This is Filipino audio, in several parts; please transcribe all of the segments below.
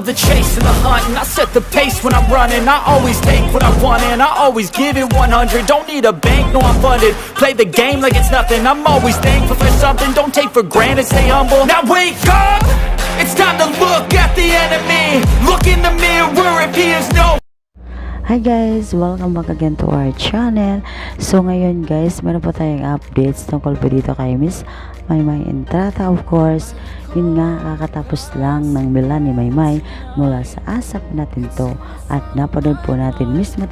love the chase and the hunt, and I set the pace when I'm running. I always take what I want and I always give it 100. Don't need a bank, no I'm funded. Play the game like it's nothing. I'm always thankful for something. Don't take for granted, stay humble. Now wake up, it's time to look at the enemy. Look in the mirror if he is no. Hi guys! Welcome back again to our channel. So ngayon guys, meron po tayong updates tungkol po dito kay Miss Maymay Entrata. Of course, yun nga, kakatapos lang ng Milan ni Maymay mula sa ASAP natin to. At napanood po natin mismo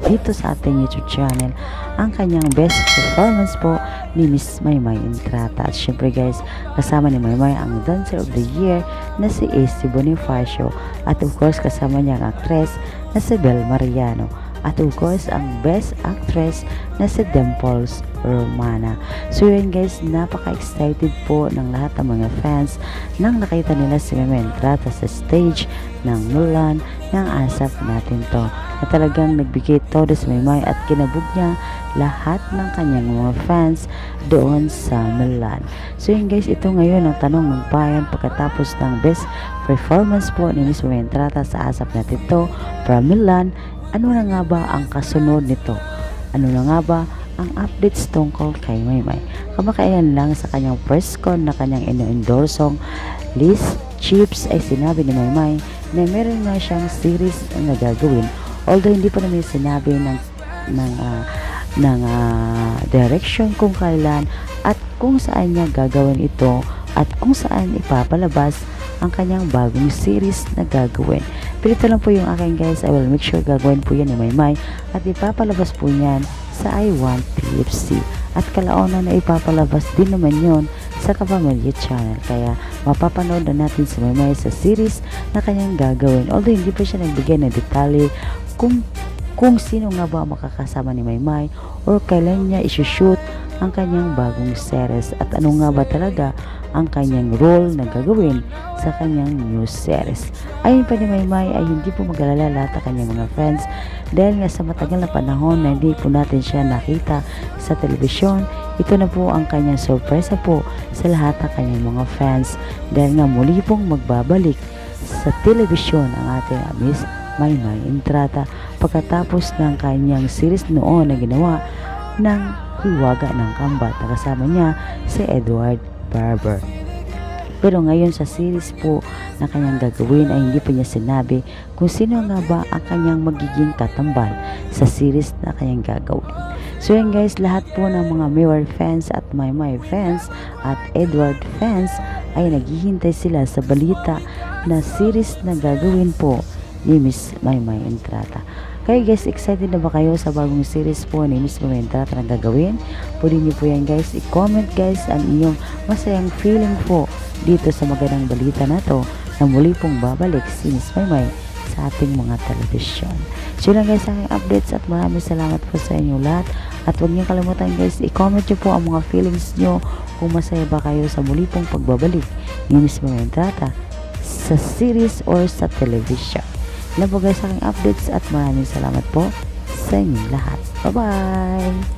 dito sa ating YouTube channel ang kanyang best performance po ni Miss Maymay Entrata. At syempre guys, kasama ni Maymay ang Dancer of the Year na si AC Bonifacio. At of course, kasama niya ang actress na si Bel Mariano. At of course, ang best actress na si Dimples Romana. So yun guys, napaka-excited po ng lahat ng mga fans nang nakita nila si Maymay Entrata sa stage ng Mulan ng ASAP natin to. Na talagang nagbigay todo si Maymay at kinabog niya lahat ng kanyang mga fans doon sa Mulan. So yun guys, ito ngayon ang tanong ng bayan pagkatapos ng best performance po ni Miss Maymay Entrata sa ASAP natin to from Mulan. Ano na nga ba ang kasunod nito? Ano na nga ba ang updates tungkol kay Maymay? Kamakailan lang sa kanyang press con na kanyang ino-endorsong Liz Chips ay sinabi ni Maymay na meron nga siyang series na gagawin, although hindi pa naman sinabi ng direction kung kailan at kung saan niya gagawin ito at kung saan ipapalabas ang kanyang bagong series na gagawin. Pero ito lang po yung akin guys, I will make sure gagawin po yan ni Maymay at ipapalabas po yan sa I Want TFC at kalaunan na ipapalabas din naman yon sa Kapamilya Channel. Kaya mapapanood na natin si Maymay sa series na kanyang gagawin, although hindi pa siya nagbigay ng detalye kung sino nga ba makakasama ni Maymay or kailan niya isushoot ang kanyang bagong series at ano nga ba talaga ang kanyang role na gagawin sa kanyang new series. Ayon pa ni Maymay ay hindi po mag-alala lahat ng kanyang mga fans dahil nga sa matagal na panahon na hindi po natin siya nakita sa telebisyon. Ito na po ang kanyang sorpresa po sa lahat ng kanyang mga fans dahil nga muli pong magbabalik sa telebisyon ang ating Miss Maymay Entrata pagkatapos ng kanyang series noon na ginawa ng Hiwaga ng Kambat na kasama niya si Edward Barber. Pero ngayon sa series po na kanyang gagawin ay hindi pa niya sinabi kung sino nga ba ang kanyang magiging katambal sa series na kanyang gagawin. So yun guys, lahat po ng mga Mirror fans at Maymay fans at Edward fans ay naghihintay sila sa balita na series na gagawin po ni Miss Maymay Entrata. Kaya guys, excited na ba kayo sa bagong series po ni Miss Maymay Entrata na gagawin? Pwede niyo po yan guys, i-comment guys ang inyong masayang feeling po dito sa magandang balita na to na muli pong babalik si Miss Maymay sa ating mga telebisyon. So lang guys ang updates at maraming salamat po sa inyo lahat at huwag niyo kalimutan guys, i-comment niyo po ang mga feelings niyo kung masaya ba kayo sa muli pong pagbabalik ni Miss Maymay Entrata sa series or sa television. Yan po guys aking updates at maraming salamat po sa inyong lahat. Bye bye!